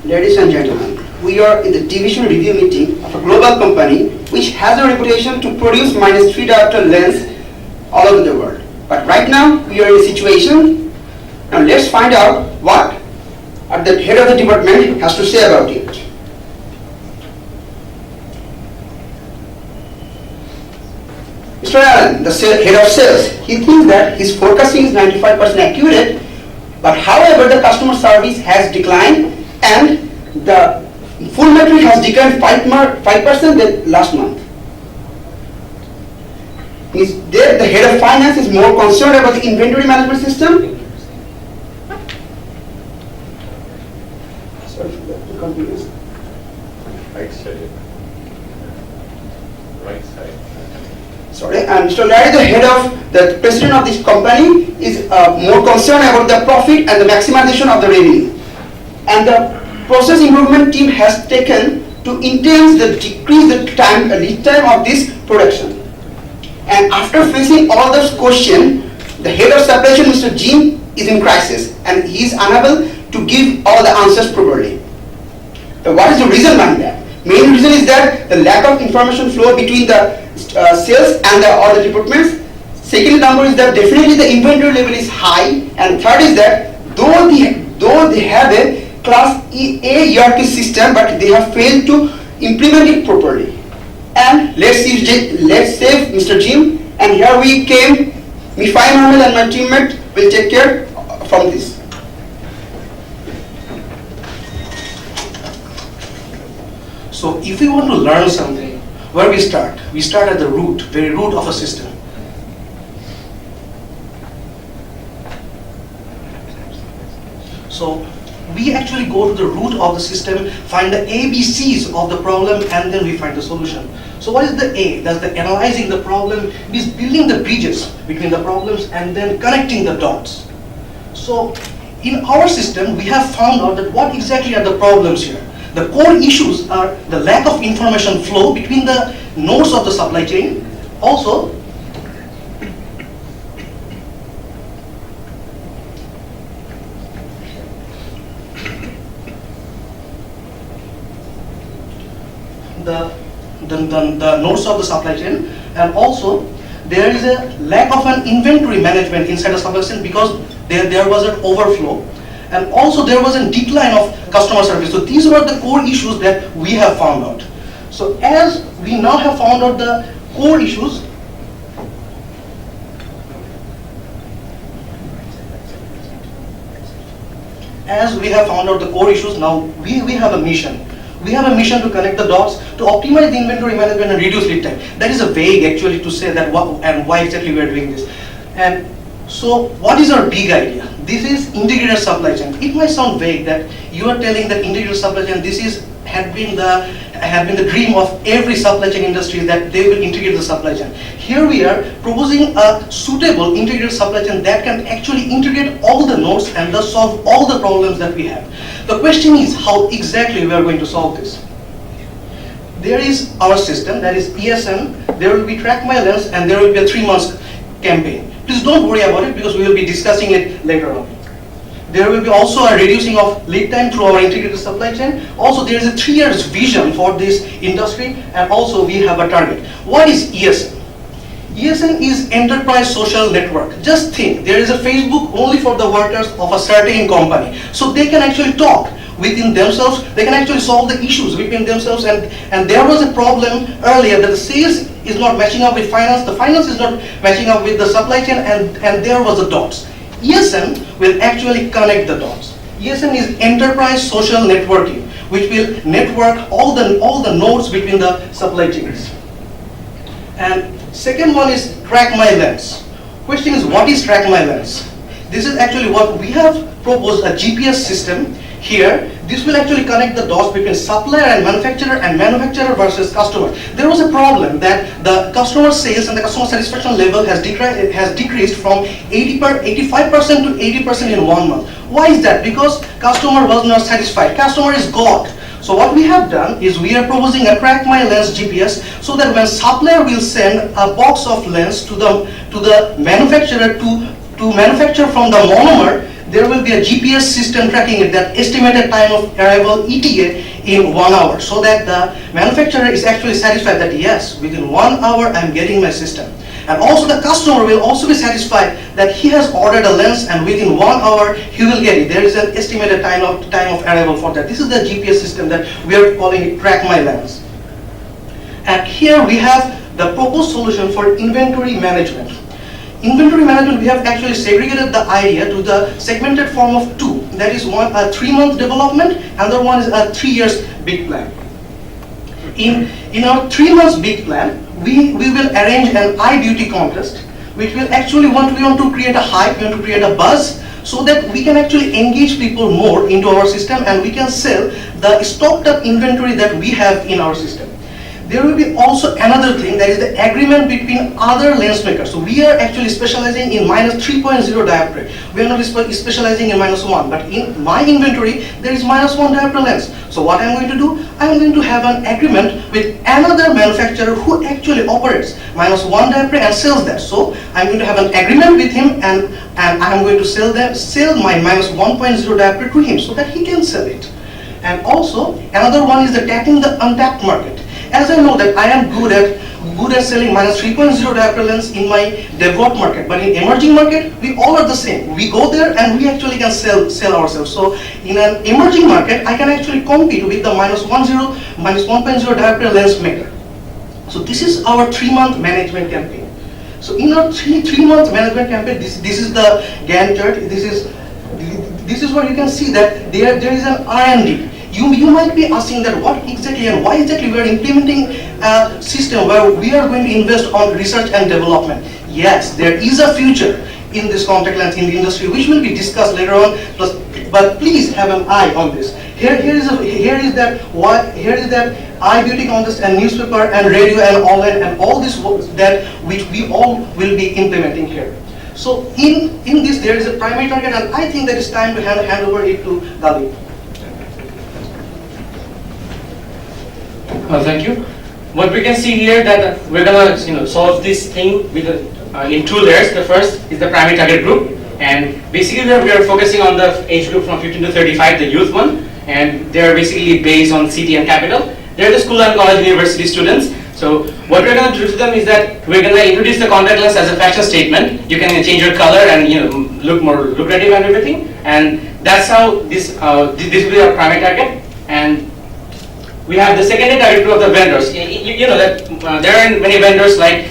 Ladies and gentlemen, we are in the division review meeting of a global company which has a reputation to produce -3 diopter lens all over the world. But right now, we are in a situation. Now let's find out what the head of the department has to say about it. Mr. Allen, the head of sales, he thinks that his forecasting is 95% accurate, but however, the customer service has declined and the full metric has declined 5% than last month. The head of finance is more concerned about the inventory management system. Sorry for the confusion. Right side. Right side. Sorry, and Mr. Larry, the head of the president of this company, is more concerned about the profit and the maximization of the revenue. And the process improvement team has taken to decrease the lead time of this production. And after facing all those questions, the head of supply chain, Mr. Jim, is in crisis and he is unable to give all the answers properly. So what is the reason behind that? Main reason is that the lack of information flow between the sales and all the departments. Second number is that definitely the inventory level is high, and third is that though they have a class A ERP system, but they have failed to implement it properly. And let's save Mr. Jim, and here we came. Me, Mohammed and my teammate will take care from this. So if we want to learn something, where we start? We start at the root, very root of a system. So we actually go to the root of the system, find the ABCs of the problem, and then we find the solution. So what is the A? That's the analyzing the problem. It is building the bridges between the problems and then connecting the dots. So in our system, we have found out that what exactly are the problems here. The core issues are the lack of information flow between the nodes of the supply chain. Also, the nodes of the supply chain, and also there is a lack of an inventory management inside the supply chain because there was an overflow, and also there was a decline of customer service. So these were the core issues that we have found out. So as we now have found out the core issues, now we have a mission. We have a mission to connect the dots, to optimize the inventory management and reduce lead time. That is a vague actually to say that what and why exactly we are doing this. And so what is our big idea? This is integrated supply chain. It might sound vague that you are telling that integrated supply chain, had been the dream of every supply chain industry, that they will integrate the supply chain. Here we are proposing a suitable integrated supply chain that can actually integrate all the nodes and thus solve all the problems that we have. The question is how exactly we are going to solve this. There is our system, that is ESN, there will be Track My Lens, and there will be a 3-month campaign. Please don't worry about it because we will be discussing it later on. There will be also a reducing of lead time through our integrated supply chain. Also, there is a 3 years vision for this industry, and also we have a target. What is ESN? ESN is Enterprise Social Network. Just think, there is a Facebook only for the workers of a certain company. So they can actually talk within themselves, they can actually solve the issues between themselves, and there was a problem earlier that the sales is not matching up with finance, the finance is not matching up with the supply chain, and there was the dots. ESN will actually connect the dots. ESN is Enterprise Social Networking, which will network all the nodes between the supply chains. And second one is Track My Lens. Question is, what is Track My Lens? This is actually what we have proposed, a GPS system here. This will actually connect the dots between supplier and manufacturer versus customer. There was a problem that the customer sales and the customer satisfaction level has decreased from 85% to 80% in 1 month. Why is that? Because customer was not satisfied. Customer is gawked. So what we have done is we are proposing a Track My Lens GPS, so that when supplier will send a box of lens to the manufacturer to manufacture from the monomer, there will be a GPS system tracking it, that estimated time of arrival ETA in 1 hour, so that the manufacturer is actually satisfied that yes, within 1 hour I'm getting my system. And also the customer will also be satisfied that he has ordered a lens and within 1 hour he will get it. There is an estimated time of arrival for that. This is the GPS system that we are calling it Track My Lens. And here we have the proposed solution for inventory management. Inventory management, we have actually segregated the idea to the segmented form of two. That is one a 3-month development, another one is a 3 years big plan. In our 3 months big plan, we will arrange an eye beauty contest, which will actually we want to create a hype, we want to create a buzz, so that we can actually engage people more into our system and we can sell the stocked up inventory that we have in our system. There will be also another thing, that is the agreement between other lens makers. So we are actually specializing in -3.0 diopter. We are not specializing in -1, but in my inventory there is -1 diopter lens. So what I am going to do, I am going to have an agreement with another manufacturer who actually operates -1 diopter and sells that. So I am going to have an agreement with him and I am going to sell my -1.0 diopter to him so that he can sell it. And also another one is the tapping the untapped market. As I know that I am good at selling -3.0 diopter lens in my developed market, but in emerging market we all are the same. We go there and we actually can sell ourselves. So in an emerging market I can actually compete with the -1.0 diopter lens maker. So this is our 3-month management campaign. So in our 3-month management campaign, this is the Gantt chart. This is where you can see that there is an R&D. You might be asking that what exactly and why exactly we are implementing a system where we are going to invest on research and development. Yes, there is a future in this contact lens in the industry, which will be discussed later on. But please have an eye on this. Here is that eye beauty contest and newspaper and radio and online and all this that which we all will be implementing here. So in this there is a primary target, and I think that it's time to hand over it to Dalip. Well, thank you. What we can see here that we're gonna solve this thing with in 2 layers. The first is the primary target group, and basically we are focusing on the age group from 15 to 35, the youth one, and they're basically based on city and capital. They're the school and college university students. So what we're gonna do to them is that we're gonna introduce the contact lens as a fashion statement. You can change your color and look more lucrative and everything, and that's how this will be our primary target. And we have the secondary target group of the vendors. You know that there are many vendors like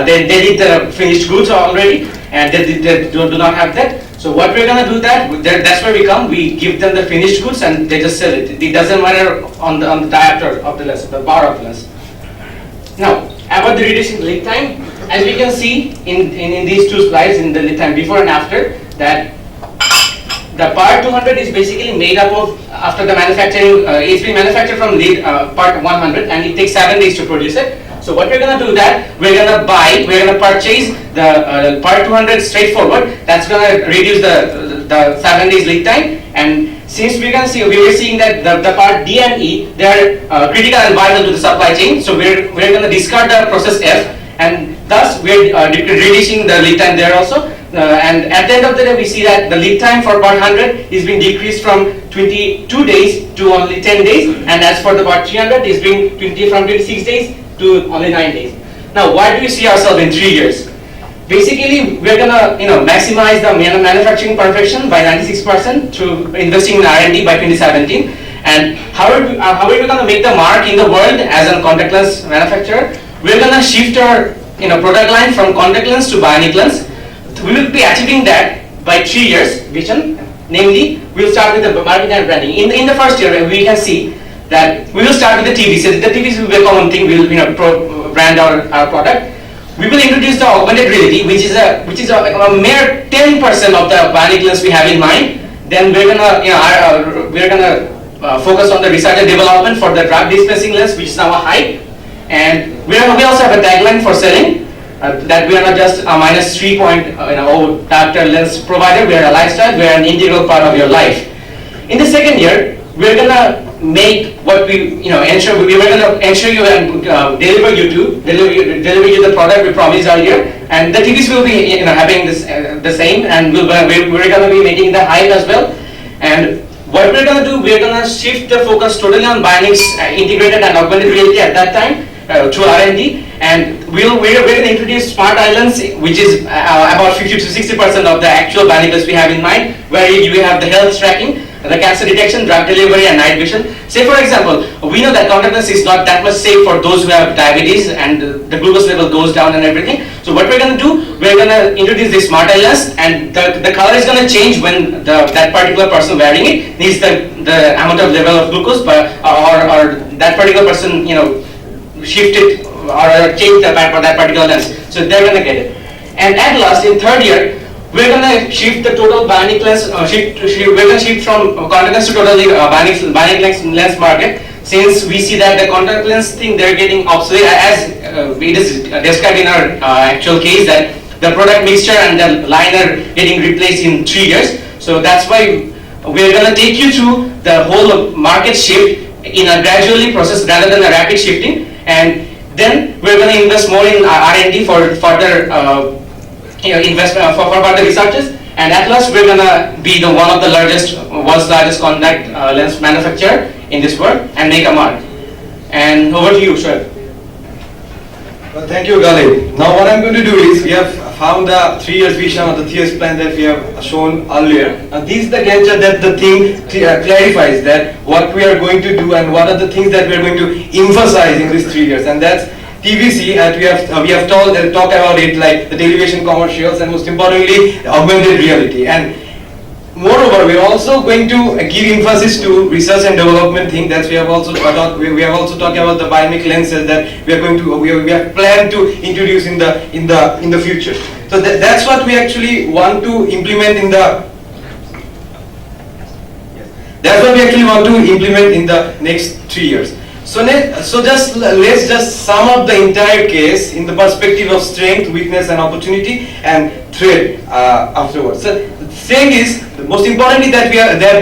they did the finished goods already, and they do not have that. So what we're gonna do that's where we come. We give them the finished goods and they just sell it. It doesn't matter on the diopter of the lens, the power of the lens. Now about the reducing lead time, as we can see in these 2 slides, in the lead time before and after, that the part 200 is basically made up of, after the manufacturing, it's been manufactured from part 100 and it takes 7 days to produce it. So what we're going to do we're going to purchase the part 200 straightforward. That's going to reduce the 7 days lead time. And since we were seeing that the part D and E, they are critical and vital to the supply chain. So we're going to discard the process F, and thus we're reducing the lead time there also. And at the end of the day, we see that the lead time for part 100 is being decreased from 22 days to only 10 days, and as for the part 300 is being from 26 days to only 9 days. Now, why do we see ourselves in 3 years? Basically, we're gonna maximize the manufacturing perfection by 96% through investing in R&D by 2017. And how are we gonna make the mark in the world as a contact lens manufacturer? We're gonna shift our product line from contact lens to bionic lens. We will be achieving that by 3 years vision. Namely, we will start with the marketing and branding. In the first year, we can see that we will start with the TVs. The TVs will be a common thing. We will brand our product. We will introduce the augmented reality, which is a mere 10% of the bionic lens we have in mind. Then we're gonna focus on the research and development for the drug dispensing lens, which is now a hype. And we also have a tagline for selling. That we are not just a -3.0 diopter lens provider. We are a lifestyle. We are an integral part of your life. In the second year, we're gonna make what we, ensure, we were going to ensure you and deliver you the product we promised earlier, and the TVs will be, having this the same, and we're going to be making the hype as well. And what we're going to do, we're going to shift the focus totally on bionics, integrated and augmented reality at that time through R&D, and we're going to introduce smart islands, which is about 50 to 60% of the actual bionics we have in mind, where you have the health tracking, the cancer detection, drug delivery, and night vision. Say for example, we know that contactless is not that much safe for those who have diabetes and the glucose level goes down and everything. So what we're going to do, we're going to introduce this smart islands, and the color is going to change when that particular person wearing it needs the amount of level of glucose, or that particular person, shift it or change that particular lens. So they're going to get it. And at last, in third year, we're going to shift the total bionic lens, we're going to shift from contact lens to totally bionic lens market, since we see that the contact lens thing, they're getting obsolete, as it is described in our actual case, that the product mixture and the liner getting replaced in 3 years. So that's why we're going to take you through the whole market shift in a gradually process rather than a rapid shifting, and then we're going to invest more in R&D for further investment for further researches, and at last we're gonna be the world's largest contact lens manufacturer in this world and make a mark. And over to you, sir. Well, thank you, Galib. Now what I'm going to do is, we have found the 3 years vision or the 3 years plan that we have shown earlier. And this is the Gantt chart that the thing clarifies that what we are going to do and what are the things that we are going to emphasize in these 3 years, and that's TVC, and we have talked about it, like the television commercials, and most importantly augmented reality. And moreover, we are also going to give emphasis to research and development thing that we have also talked about the bionic lenses that we have planned to introduce in the future. So that's what we actually want to implement in the next 3 years. So let's just sum up the entire case in the perspective of strength, weakness, and opportunity, and threat afterwards. So the thing is, most importantly that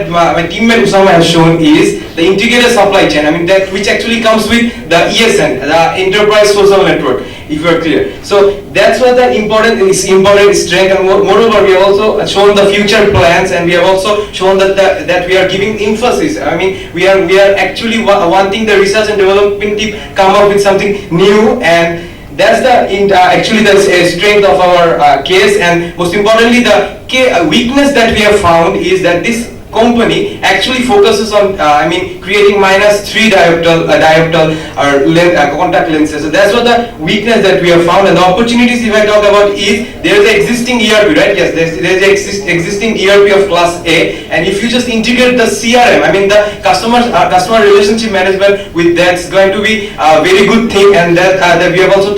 my teammate Usama has shown is the integrated supply chain. I mean that which actually comes with the ESN, the Enterprise Social Network, if you are clear. So that's what the important strength, and moreover we have also shown the future plans, and we have also shown that we are giving emphasis. I mean we are actually wanting the research and development team come up with something new, and that's actually the strength of our case. And most importantly, the weakness that we have found is that this company actually focuses on creating -3 diopter contact lenses. So that's what the weakness that we have found. And the opportunities, if I talk about, is there is an existing ERP, right? Yes, there is existing ERP of class A, and if you just integrate the CRM, the customer relationship management with that's going to be a very good thing. And that we have also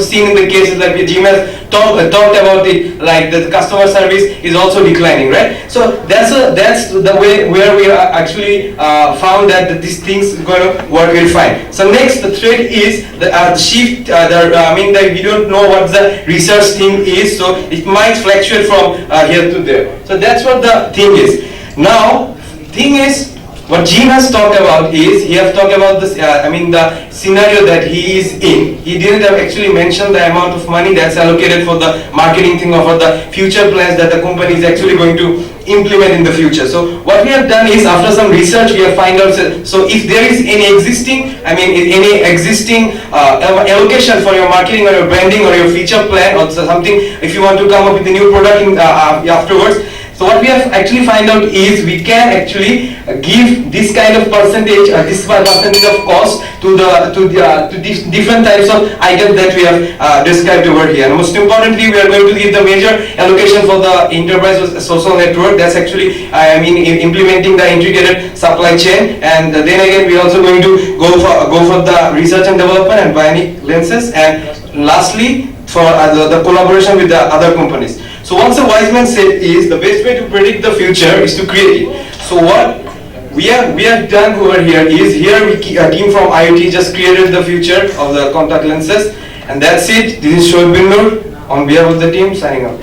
seen in the cases like Jim has talked about it, like the customer service is also declining, right? So that's the way where we are actually found that these things are going to work very fine. So next, the threat is the shift. That we don't know what the research thing is, so it might fluctuate from here to there. So that's what the thing is. Now, thing is, what Jim has talked about is, he has talked about this, the scenario that he is in. He didn't have actually mentioned the amount of money that's allocated for the marketing thing or for the future plans that the company is actually going to implement in the future. So what we have done is, after some research, we have found out, so if there is any existing, allocation for your marketing or your branding or your feature plan or something, if you want to come up with a new product afterwards. So what we have actually find out is we can actually give this kind of percentage, this percentage of cost to these different types of items that we have described over here. And most importantly, we are going to give the major allocation for the enterprise social network. That's actually implementing the integrated supply chain. And then again, we are also going to go for the research and development and bionic lenses. And lastly, for the collaboration with the other companies. So once a wise man said is, the best way to predict the future is to create it. So what we have done over here is, a team from IoT just created the future of the contact lenses, and that's it. This is Shoaib bin Noor on behalf of the team signing out.